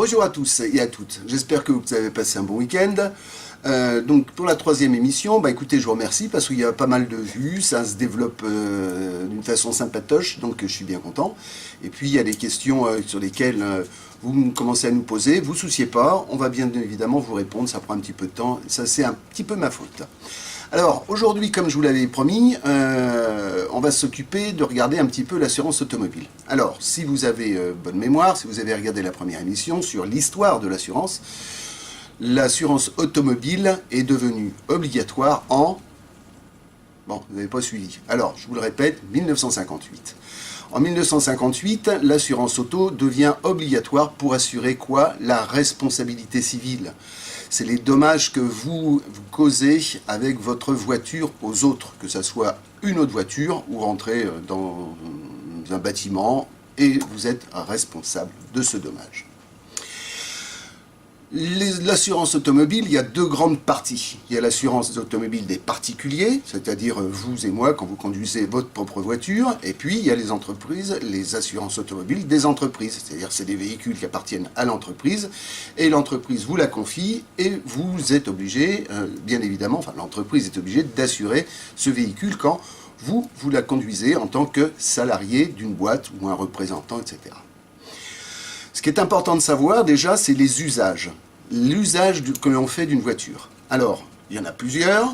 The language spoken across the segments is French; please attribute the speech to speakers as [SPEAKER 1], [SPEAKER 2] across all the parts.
[SPEAKER 1] Bonjour à tous et à toutes, j'espère que vous avez passé un bon week-end. Donc pour la troisième émission, écoutez, je vous remercie parce qu'il y a pas mal de vues, ça se développe d'une façon sympatoche, donc je suis bien content. Et puis il y a des questions sur lesquelles vous commencez à nous poser, vous souciez pas, on va bien évidemment vous répondre, ça prend un petit peu de temps, ça c'est un petit peu ma faute. Alors aujourd'hui, comme je vous l'avais promis, on va s'occuper de regarder un petit peu l'assurance automobile. Alors, si vous avez bonne mémoire, si vous avez regardé la première émission sur l'histoire de l'assurance automobile est devenue obligatoire en... Bon, vous n'avez pas suivi. Alors, je vous le répète, 1958. En 1958, l'assurance auto devient obligatoire pour assurer quoi? La responsabilité civile. C'est les dommages que vous causez avec votre voiture aux autres, que ce soit une autre voiture ou rentrer dans un bâtiment et vous êtes responsable de ce dommage. L'assurance automobile, il y a deux grandes parties. Il y a l'assurance automobile des particuliers, c'est-à-dire vous et moi quand vous conduisez votre propre voiture, et puis il y a les entreprises, les assurances automobiles des entreprises, c'est-à-dire c'est des véhicules qui appartiennent à l'entreprise, et l'entreprise vous la confie, et vous êtes obligé, bien évidemment, enfin l'entreprise est obligée d'assurer ce véhicule quand vous la conduisez en tant que salarié d'une boîte ou un représentant, etc. Ce qui est important de savoir déjà, c'est les usages. L'usage que l'on fait d'une voiture. Alors, il y en a plusieurs,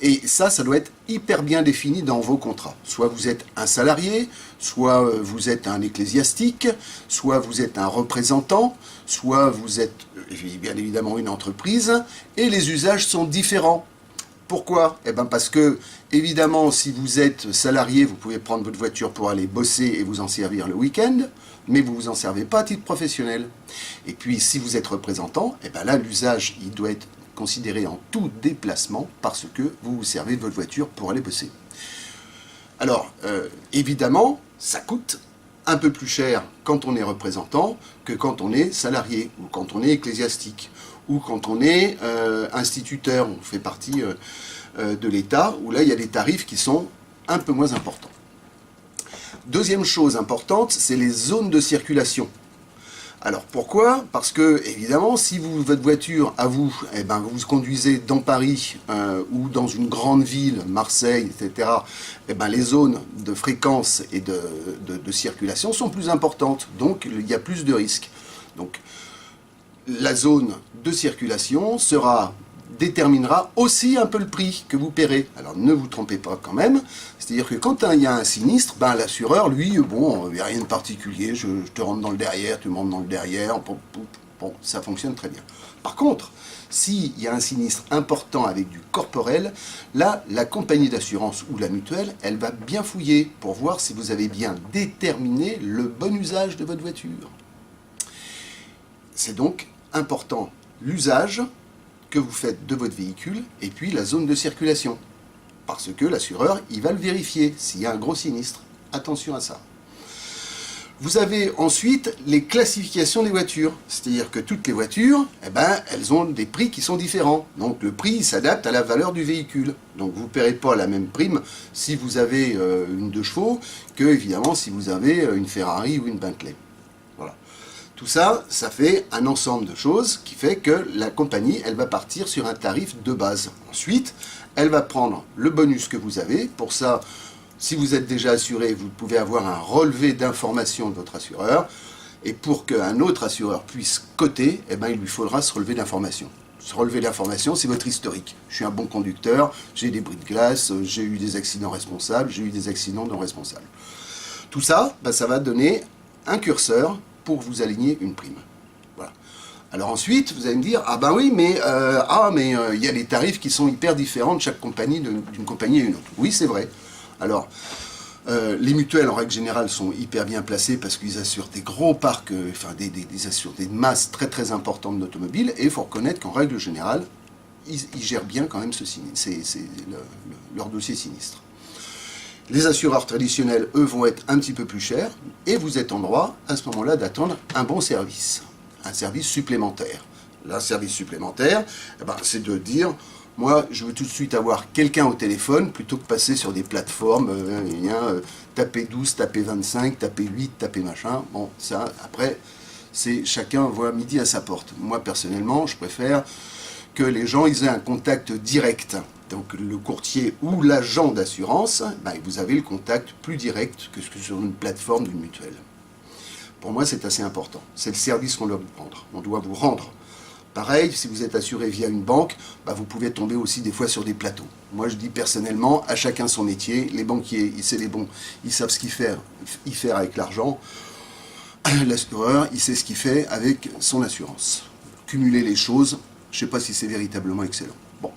[SPEAKER 1] et ça doit être hyper bien défini dans vos contrats. Soit vous êtes un salarié, soit vous êtes un ecclésiastique, soit vous êtes un représentant, soit vous êtes bien évidemment une entreprise, et les usages sont différents. Pourquoi? Eh bien parce que, évidemment, si vous êtes salarié, vous pouvez prendre votre voiture pour aller bosser et vous en servir le week-end, mais vous ne vous en servez pas à titre professionnel. Et puis, si vous êtes représentant, eh bien là, l'usage, il doit être considéré en tout déplacement parce que vous vous servez de votre voiture pour aller bosser. Alors, évidemment, ça coûte un peu plus cher quand on est représentant que quand on est salarié ou quand on est ecclésiastique ou quand on est instituteur, on fait partie de l'État, où là il y a des tarifs qui sont un peu moins importants. Deuxième chose importante, c'est les zones de circulation. Alors pourquoi? Parce que, évidemment, si votre voiture, à vous, vous conduisez dans Paris ou dans une grande ville, Marseille, etc., les zones de fréquence et de circulation sont plus importantes, donc il y a plus de risques. Donc la zone de circulation déterminera aussi un peu le prix que vous paierez. Alors ne vous trompez pas quand même, c'est-à-dire que quand il y a un sinistre, l'assureur, lui, bon, il n'y a rien de particulier, je te rentre dans le derrière, tu me rentres dans le derrière, bon, ça fonctionne très bien. Par contre, s'il y a un sinistre important avec du corporel, là, la compagnie d'assurance ou la mutuelle, elle va bien fouiller pour voir si vous avez bien déterminé le bon usage de votre voiture. C'est donc important l'usage que vous faites de votre véhicule et puis la zone de circulation. Parce que l'assureur, il va le vérifier s'il y a un gros sinistre. Attention à ça. Vous avez ensuite les classifications des voitures. C'est-à-dire que toutes les voitures, elles ont des prix qui sont différents. Donc le prix s'adapte à la valeur du véhicule. Donc vous ne paierez pas la même prime si vous avez une 2 chevaux que, évidemment, si vous avez une Ferrari ou une Bentley. Voilà. Tout ça, ça fait un ensemble de choses qui fait que la compagnie, elle va partir sur un tarif de base. Ensuite, elle va prendre le bonus que vous avez. Pour ça, si vous êtes déjà assuré, vous pouvez avoir un relevé d'information de votre assureur. Et pour qu'un autre assureur puisse coter, il lui faudra ce relevé d'information. Ce relevé d'information, c'est votre historique. Je suis un bon conducteur, j'ai des bris de glace, j'ai eu des accidents responsables, j'ai eu des accidents non responsables. Tout ça, ça va donner un curseur pour vous aligner une prime. Voilà. Alors ensuite, vous allez me dire, oui, mais il y a des tarifs qui sont hyper différents de chaque compagnie, d'une compagnie à une autre. Oui, c'est vrai. Alors, les mutuelles, en règle générale, sont hyper bien placées parce qu'ils assurent des gros parcs, ils assurent des masses très très importantes d'automobiles, et il faut reconnaître qu'en règle générale, ils gèrent bien quand même leur dossier sinistre. Les assureurs traditionnels, eux, vont être un petit peu plus chers, et vous êtes en droit, à ce moment-là, d'attendre un bon service, un service supplémentaire. Le service supplémentaire, c'est de dire, moi, je veux tout de suite avoir quelqu'un au téléphone, plutôt que passer sur des plateformes, taper 12, taper 25, taper 8, taper machin. Bon, ça, après, c'est chacun voit midi à sa porte. Moi, personnellement, je préfère que les gens ils aient un contact direct. Donc le courtier ou l'agent d'assurance, vous avez le contact plus direct que sur une plateforme d'une mutuelle. Pour moi, c'est assez important. C'est le service qu'on doit vous rendre. On doit vous rendre. Pareil, si vous êtes assuré via une banque, vous pouvez tomber aussi des fois sur des plateaux. Moi, je dis personnellement, à chacun son métier. Les banquiers, c'est les bons, ils savent ce y faire avec l'argent. L'assureur, il sait ce qu'il fait avec son assurance. Cumuler les choses, je ne sais pas si c'est véritablement excellent. Bon.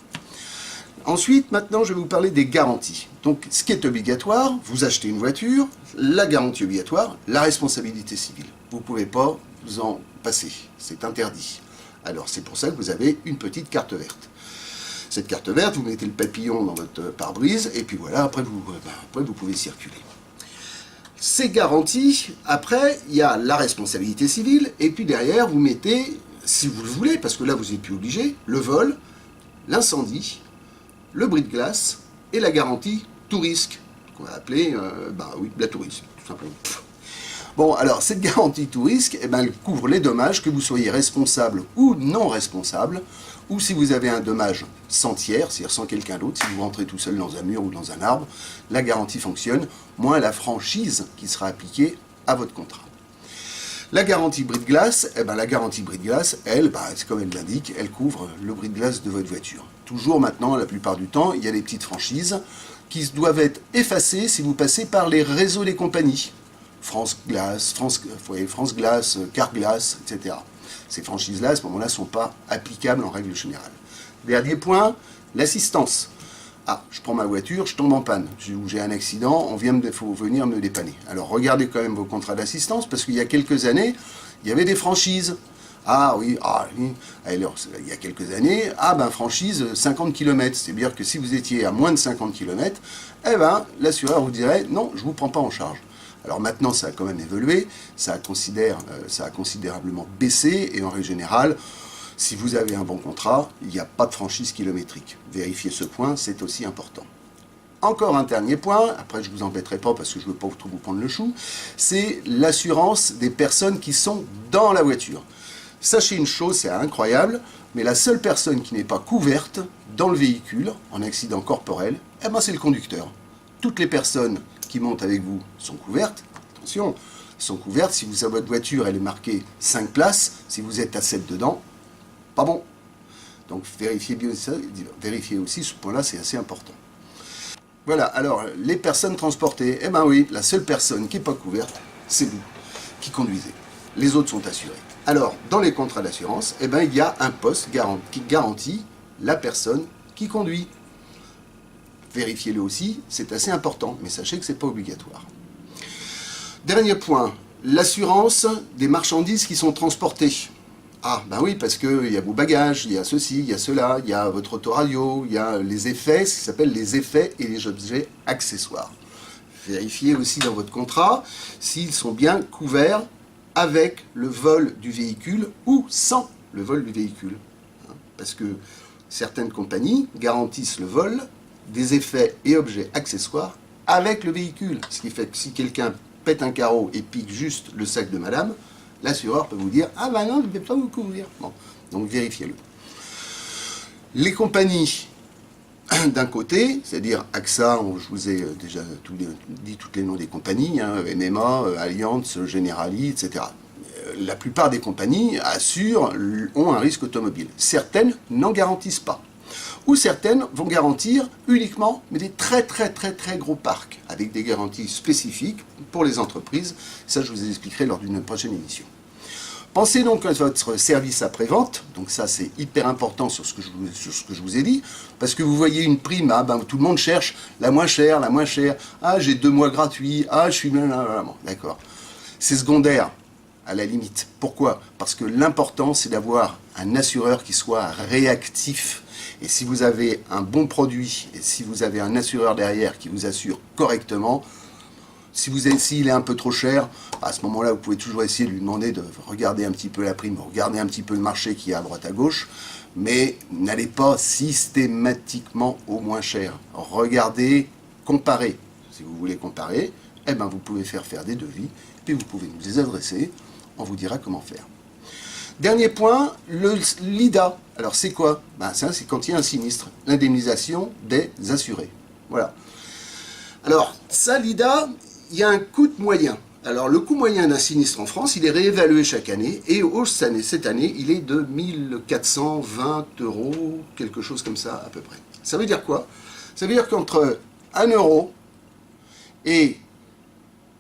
[SPEAKER 1] Ensuite, maintenant, je vais vous parler des garanties. Donc, ce qui est obligatoire, vous achetez une voiture, la garantie obligatoire, la responsabilité civile. Vous ne pouvez pas vous en passer, c'est interdit. Alors, c'est pour ça que vous avez une petite carte verte. Cette carte verte, vous mettez le papillon dans votre pare-brise, et puis voilà, après vous pouvez circuler. Ces garanties, après, il y a la responsabilité civile, et puis derrière, vous mettez, si vous le voulez, parce que là, vous n'êtes plus obligé, le vol, l'incendie, le bris de glace et la garantie tout risque, qu'on va appeler la tout risque, tout simplement. Bon, alors, cette garantie tout risque, elle couvre les dommages, que vous soyez responsable ou non responsable, ou si vous avez un dommage sans tiers, c'est-à-dire sans quelqu'un d'autre, si vous rentrez tout seul dans un mur ou dans un arbre, la garantie fonctionne, moins la franchise qui sera appliquée à votre contrat. La garantie bris de glace, la garantie bris de glace, elle, c'est comme elle l'indique, elle couvre le bris de glace de votre voiture. Toujours maintenant, la plupart du temps, il y a des petites franchises qui doivent être effacées si vous passez par les réseaux des compagnies. France Glace, Carglass, etc. Ces franchises-là, à ce moment-là, ne sont pas applicables en règle générale. Dernier point, l'assistance. Ah, je prends ma voiture, je tombe en panne, j'ai un accident, faut venir me dépanner. Alors regardez quand même vos contrats d'assistance, parce qu'il y a quelques années, il y avait des franchises. Alors, il y a quelques années, franchise 50 km. C'est-à-dire que si vous étiez à moins de 50 km, l'assureur vous dirait, non, je ne vous prends pas en charge. Alors maintenant, ça a quand même évolué, ça a considérablement baissé, et en règle générale, si vous avez un bon contrat, il n'y a pas de franchise kilométrique. Vérifiez ce point, c'est aussi important. Encore un dernier point, après je ne vous embêterai pas parce que je ne veux pas trop vous prendre le chou, c'est l'assurance des personnes qui sont dans la voiture. Sachez une chose, c'est incroyable, mais la seule personne qui n'est pas couverte dans le véhicule, en accident corporel, c'est le conducteur. Toutes les personnes qui montent avec vous sont couvertes, attention, sont couvertes, si votre voiture elle est marquée 5 places, si vous êtes à 7 dedans, pas bon. Donc vérifiez bien ça, vérifiez aussi ce point-là, c'est assez important. Voilà, alors les personnes transportées, oui, la seule personne qui n'est pas couverte, c'est vous qui conduisez. Les autres sont assurés. Alors, dans les contrats d'assurance, il y a un poste qui garantit la personne qui conduit. Vérifiez-le aussi, c'est assez important, mais sachez que ce n'est pas obligatoire. Dernier point, l'assurance des marchandises qui sont transportées. Ah, oui, parce qu'il y a vos bagages, il y a ceci, il y a cela, il y a votre autoradio, il y a les effets, ce qui s'appelle les effets et les objets accessoires. Vérifiez aussi dans votre contrat s'ils sont bien couverts avec le vol du véhicule ou sans le vol du véhicule. Parce que certaines compagnies garantissent le vol des effets et objets accessoires avec le véhicule. Ce qui fait que si quelqu'un pète un carreau et pique juste le sac de madame, l'assureur peut vous dire « Ah non, je ne vais pas vous couvrir. » Bon, donc vérifiez-le. Les compagnies, d'un côté, c'est-à-dire AXA, je vous ai déjà dit tous les noms des compagnies, MMA, Allianz, Generali, etc. La plupart des compagnies ont un risque automobile. Certaines n'en garantissent pas. Ou certaines vont garantir uniquement mais des très gros parcs, avec des garanties spécifiques pour les entreprises. Ça, je vous expliquerai lors d'une prochaine émission. Pensez donc à votre service après-vente, donc ça c'est hyper important sur ce que je vous ai dit, parce que vous voyez une prime, tout le monde cherche la moins chère, j'ai 2 mois gratuits, je suis... D'accord. C'est secondaire, à la limite. Pourquoi? Parce que l'important c'est d'avoir un assureur qui soit réactif. Et si vous avez un bon produit, et si vous avez un assureur derrière qui vous assure correctement, s'il est un peu trop cher, à ce moment-là, vous pouvez toujours essayer de lui demander de regarder un petit peu la prime, regarder un petit peu le marché qui est à droite à gauche, mais n'allez pas systématiquement au moins cher. Regardez, comparez. Si vous voulez comparer, vous pouvez faire des devis, puis vous pouvez nous les adresser. on vous dira comment faire. Dernier point, l'IDA. Alors c'est quoi? Ça, c'est quand il y a un sinistre, l'indemnisation des assurés. Voilà. Alors ça, l'IDA, il y a un coût moyen. Alors le coût moyen d'un sinistre en France, il est réévalué chaque année, et cette année, il est de 1420 €, quelque chose comme ça à peu près. Ça veut dire quoi? Ça veut dire qu'entre 1 euro et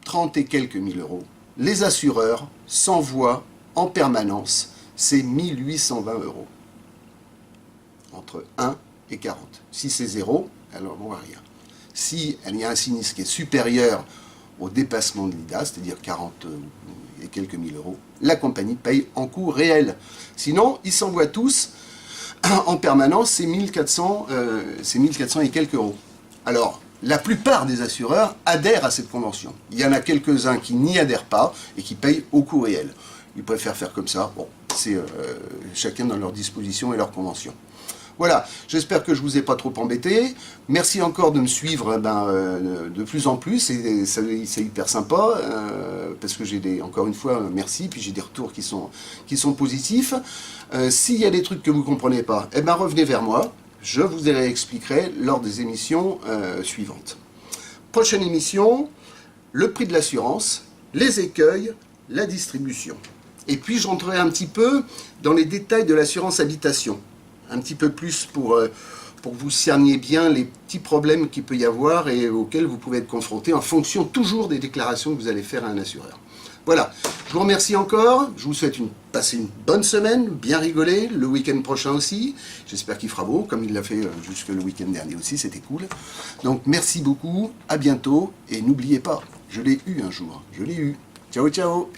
[SPEAKER 1] 30 et quelques mille euros, les assureurs s'envoient en permanence ces 1820 €. Entre 1 et 40. Si c'est 0, alors on va rien. Si il y a un sinistre qui est supérieur au dépassement de l'IDA, c'est-à-dire 40 et quelques mille euros, la compagnie paye en coût réel. Sinon, ils s'envoient tous en permanence ces 1400 et quelques euros. Alors, la plupart des assureurs adhèrent à cette convention. Il y en a quelques-uns qui n'y adhèrent pas et qui payent au coût réel. Ils préfèrent faire comme ça. Bon, c'est chacun dans leur disposition et leur convention. Voilà, j'espère que je ne vous ai pas trop embêté. Merci encore de me suivre de plus en plus, et c'est hyper sympa, parce que encore une fois, merci, puis j'ai des retours qui sont positifs. S'il y a des trucs que vous ne comprenez pas, revenez vers moi, je vous les expliquerai lors des émissions suivantes. Prochaine émission, le prix de l'assurance, les écueils, la distribution. Et puis je rentrerai un petit peu dans les détails de l'assurance habitation. Un petit peu plus pour que vous cerniez bien les petits problèmes qu'il peut y avoir et auxquels vous pouvez être confronté en fonction toujours des déclarations que vous allez faire à un assureur. Voilà, je vous remercie encore, je vous souhaite passer une bonne semaine, bien rigoler, le week-end prochain aussi, j'espère qu'il fera beau, comme il l'a fait jusque le week-end dernier aussi, c'était cool. Donc merci beaucoup, à bientôt, et n'oubliez pas, je l'ai eu un jour, je l'ai eu. Ciao ciao.